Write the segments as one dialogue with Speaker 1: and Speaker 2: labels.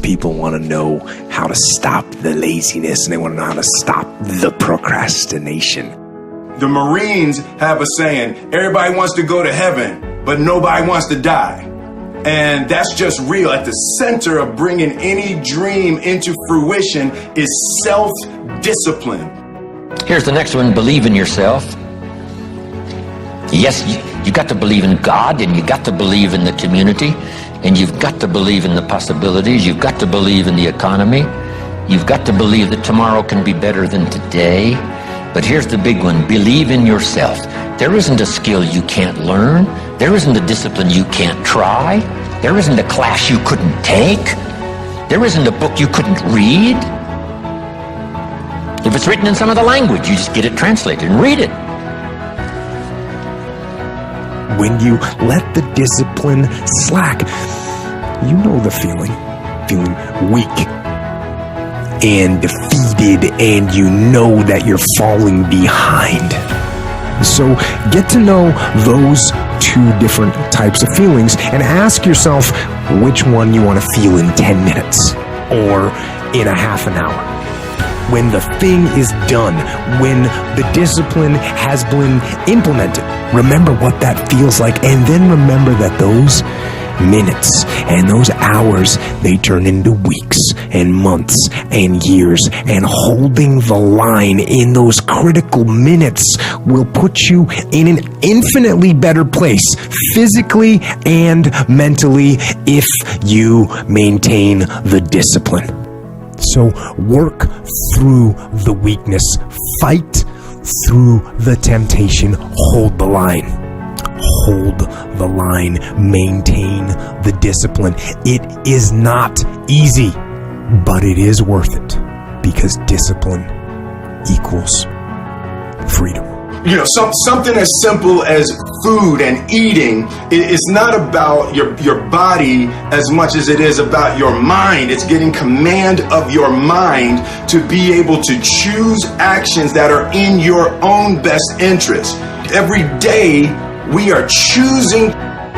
Speaker 1: People want to know how to stop the laziness, and they want to know how to stop the procrastination.
Speaker 2: The Marines have a saying, everybody wants to go to heaven, but nobody wants to die. And that's just real. At the center of bringing any dream into fruition is self-discipline.
Speaker 3: Here's the next one, believe in yourself. Yes, you got to believe in God, and you got to believe in the community, and you've got to believe in the possibilities. You've got to believe in the economy. You've got to believe that tomorrow can be better than today. But here's the big one, believe in yourself. There isn't a skill you can't learn. There isn't a discipline you can't try. There isn't a class you couldn't take. There isn't a book you couldn't read. If it's written in some other language, you just get it translated and read it.
Speaker 1: When you let the discipline slack, you know the feeling weak and defeated, and you know that you're falling behind. So get to know those two different types of feelings and ask yourself which one you want to feel in 10 minutes or in a half an hour. When the thing is done, when the discipline has been implemented, remember what that feels like, and then remember that those minutes and those hours, they turn into weeks and months and years, and holding the line in those critical minutes will put you in an infinitely better place, physically and mentally, if you maintain the discipline. So work through the weakness, fight through the temptation, hold the line. Hold the line, maintain the discipline. It is not easy, but it is worth it, because discipline equals freedom.
Speaker 2: You know, something as simple as food and eating, it's not about your body as much as it is about your mind. It's getting command of your mind to be able to choose actions that are in your own best interest. Every day, we are choosing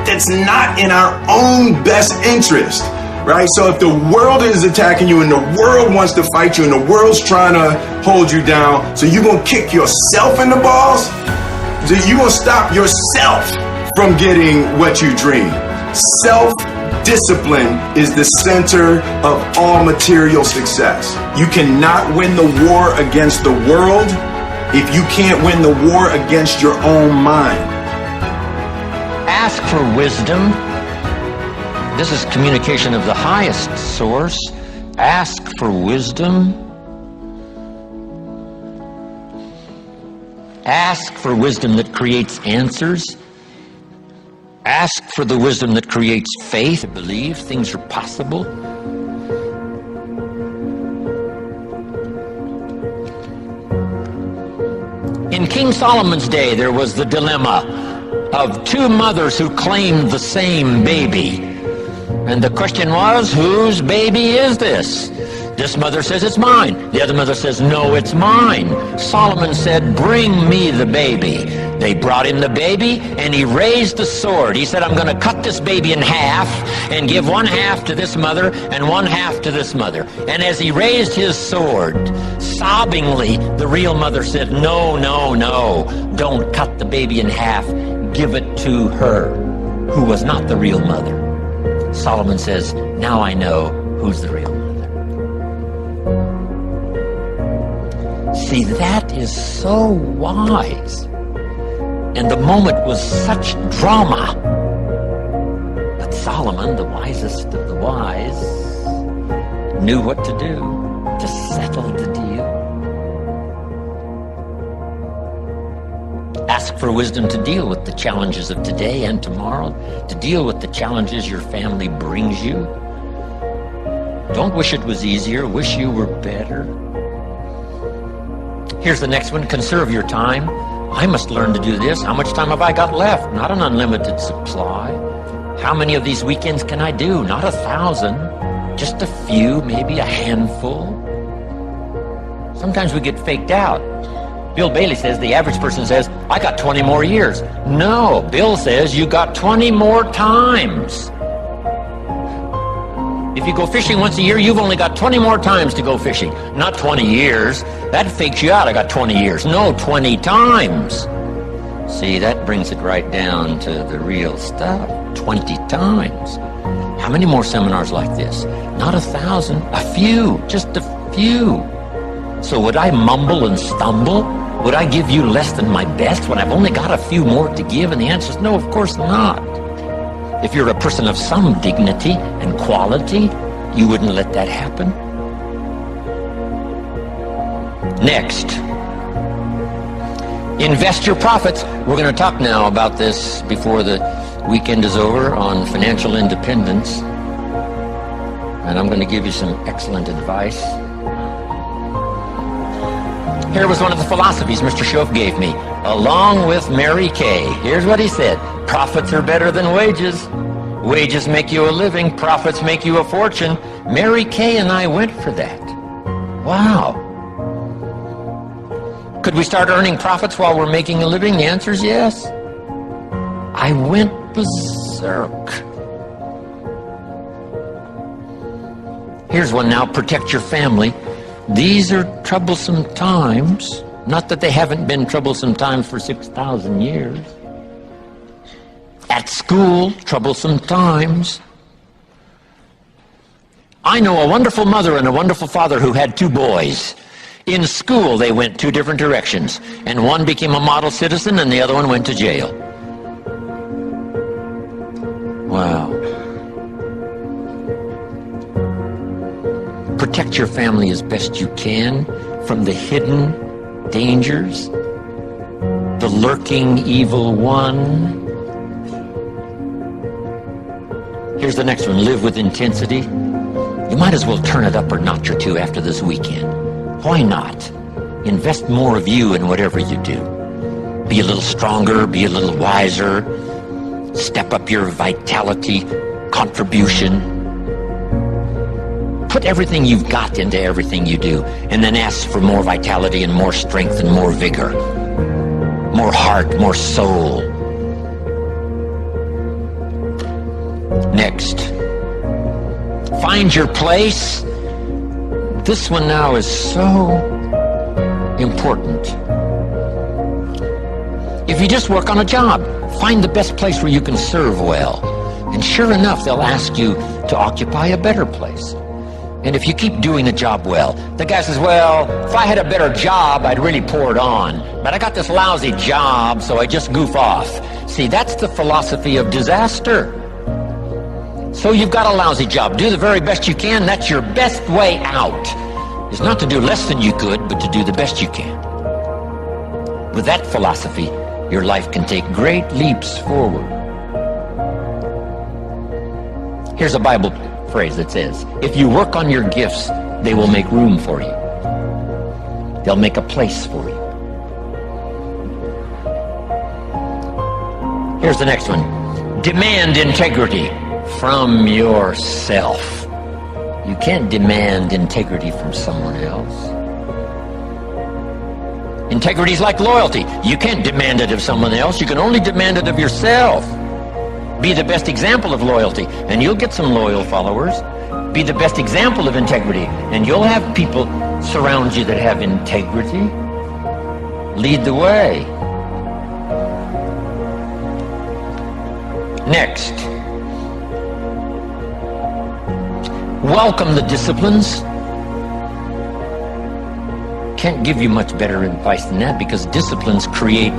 Speaker 2: that's not in our own best interest, right? So if the world is attacking you and the world wants to fight you and the world's trying to hold you down, so you're going to kick yourself in the balls? So you're going to stop yourself from getting what you dream. Self-discipline is the center of all material success. You cannot win the war against the world if you can't win the war against your own mind.
Speaker 3: Ask for wisdom. This is communication of the highest source. Ask for wisdom. Ask for wisdom that creates answers. Ask for the wisdom that creates faith, believe things are possible. In King Solomon's day, there was the dilemma of two mothers who claimed the same baby. And the question was, whose baby is this? This mother says, it's mine. The other mother says, no, it's mine. Solomon said, bring me the baby. They brought him the baby, and he raised the sword. He said, I'm going to cut this baby in half and give one half to this mother and one half to this mother. And as he raised his sword, sobbingly, the real mother said, no, no, no, don't cut the baby in half. Give it to her, who was not the real mother. Solomon says, now I know who's the real mother. See, that is so wise. And the moment was such drama. But Solomon, the wisest of the wise, knew what to do to settle the deal. Ask for wisdom to deal with the challenges of today and tomorrow, to deal with the challenges your family brings you. Don't wish it was easier, wish you were better. Here's the next one, conserve your time. I must learn to do this. How much time have I got left? Not an unlimited supply. How many of these weekends can I do? Not 1,000, just a few, maybe a handful. Sometimes we get faked out. Bill Bailey says, the average person says, I got 20 more years. No, Bill says you got 20 more times. If you go fishing once a year, you've only got 20 more times to go fishing. Not 20 years. That fakes you out. I got 20 years. No, 20 times. See, that brings it right down to the real stuff. 20 times. How many more seminars like this? Not 1,000. A few. Just a few. So would I mumble and stumble? Would I give you less than my best when I've only got a few more to give? And the answer is no, of course not. If you're a person of some dignity and quality, you wouldn't let that happen. Next, invest your profits. We're going to talk now about this before the weekend is over on financial independence. And I'm going to give you some excellent advice. Here was one of the philosophies Mr. Schoaf gave me, along with Mary Kay. Here's what he said. Profits are better than wages. Wages make you a living. Profits make you a fortune. Mary Kay and I went for that. Wow. Could we start earning profits while we're making a living? The answer is yes. I went berserk. Here's one now. Protect your family. These are troublesome times. Not that they haven't been troublesome times for 6,000 years. At school, troublesome times. I know a wonderful mother and a wonderful father who had 2 boys. In school, they went 2 different directions, and one became a model citizen and the other one went to jail. Wow. Protect your family as best you can from the hidden dangers, the lurking evil one. Here's the next one. Live with intensity. You might as well turn it up a notch or 2 after this weekend. Why not? Invest more of you in whatever you do. Be a little stronger, be a little wiser. Step up your vitality, contribution. Put everything you've got into everything you do, and then ask for more vitality and more strength and more vigor. More heart, more soul. Next, find your place. This one now is so important. If you just work on a job, find the best place where you can serve well. And sure enough, they'll ask you to occupy a better place. And if you keep doing the job well, the guy says, well, if I had a better job, I'd really pour it on. But I got this lousy job, so I just goof off. See, that's the philosophy of disaster. So you've got a lousy job. Do the very best you can. That's your best way out. Is not to do less than you could, but to do the best you can. With that philosophy, your life can take great leaps forward. Here's a Bible phrase that says, if you work on your gifts, they will make room for you. They'll make a place for you. Here's the next one. Demand integrity from yourself. You can't demand integrity from someone else. Integrity is like loyalty. You can't demand it of someone else. You can only demand it of yourself. Be the best example of loyalty, and you'll get some loyal followers. Be the best example of integrity, and you'll have people surround you that have integrity. Lead the way. Next, welcome the disciplines. Can't give you much better advice than that, because disciplines create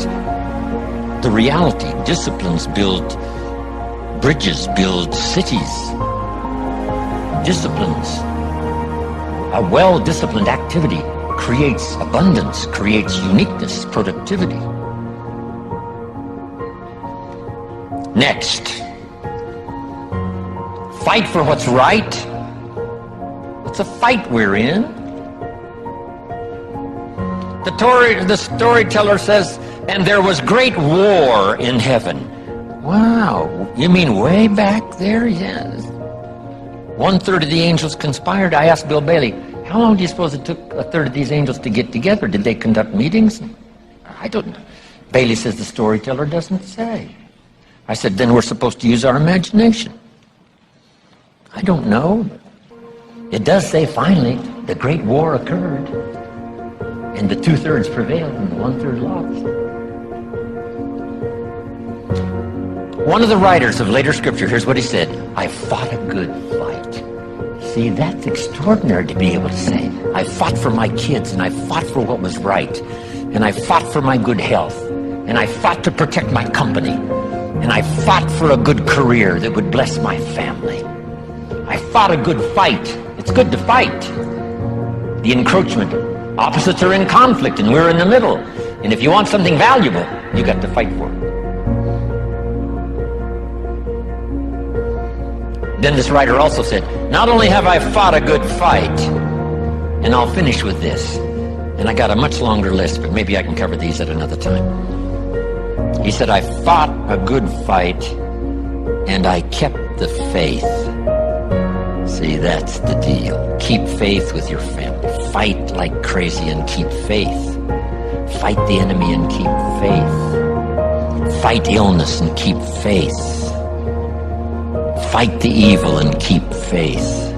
Speaker 3: the reality. Disciplines build bridges, build cities. Disciplines. A well-disciplined activity creates abundance, creates uniqueness, productivity. Next, fight for what's right. It's a fight we're in. The storyteller says, and there was great war in heaven. Wow, you mean way back there? Yes. 1/3 of the angels conspired. I asked Bill Bailey, how long do you suppose it took 1/3 of these angels to get together? Did they conduct meetings? I don't know. Bailey says the storyteller doesn't say. I said, then we're supposed to use our imagination. I don't know. It does say finally the great war occurred, and the 2/3 prevailed and the 1/3 lost. One of the writers of later scripture, here's what he said: I fought a good fight. See, that's extraordinary to be able to say. I fought for my kids, and I fought for what was right, and I fought for my good health, and I fought to protect my company, and I fought for a good career that would bless my family. I fought a good fight. It's good to fight. The encroachment. Opposites are in conflict, and we're in the middle. And if you want something valuable, you got to fight for it. Then this writer also said, not only have I fought a good fight, and I'll finish with this, and I got a much longer list, but maybe I can cover these at another time. He said, I fought a good fight, and I kept the faith. See, that's the deal. Keep faith with your family. Fight like crazy and keep faith. Fight the enemy and keep faith. Fight illness and keep faith. Fight the evil and keep faith.